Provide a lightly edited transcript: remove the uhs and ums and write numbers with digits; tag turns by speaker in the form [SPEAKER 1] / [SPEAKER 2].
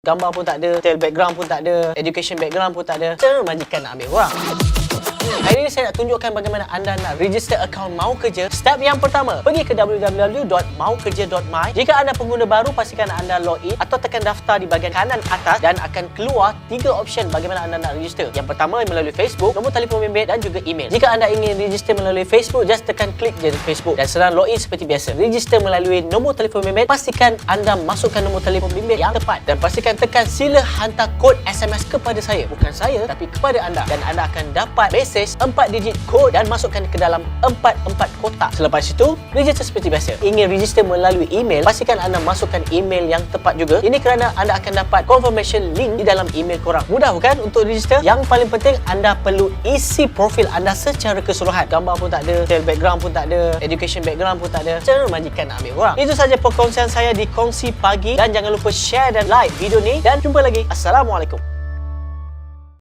[SPEAKER 1] gambar pun tak ada, detail background pun tak ada, education background pun tak ada. Cara majikan nak ambil orang. Hari ini saya nak tunjukkan bagaimana anda nak register akaun MauKerja. Step yang pertama, pergi ke www.MauKerja.my. Jika anda pengguna baru, pastikan anda login atau tekan daftar di bahagian kanan atas dan akan keluar 3 option bagaimana anda nak register. Yang pertama melalui Facebook, nombor telefon bimbit dan juga email. Jika anda ingin register melalui Facebook, just tekan klik je di Facebook dan serang login seperti biasa. Register melalui nombor telefon bimbit, pastikan anda masukkan nombor telefon bimbit yang tepat dan pastikan tekan sila hantar kod SMS kepada saya. Bukan saya, tapi kepada anda, dan anda akan dapat mesej 4 digit kod dan masukkan ke dalam 4 kotak. Selepas itu, register seperti biasa. Ingin register melalui email, pastikan anda masukkan email yang tepat juga. Ini kerana anda akan dapat confirmation link di dalam email korang. Mudah bukan untuk register? Yang paling penting, anda perlu isi profil anda secara keseluruhan. Gambar pun tak ada, detail background pun tak ada, education background pun tak ada. Cara majikan nak ambil orang. Itu saja perkongsian saya di Kongsi Pagi, dan jangan lupa share dan like video ni, dan jumpa lagi. Assalamualaikum.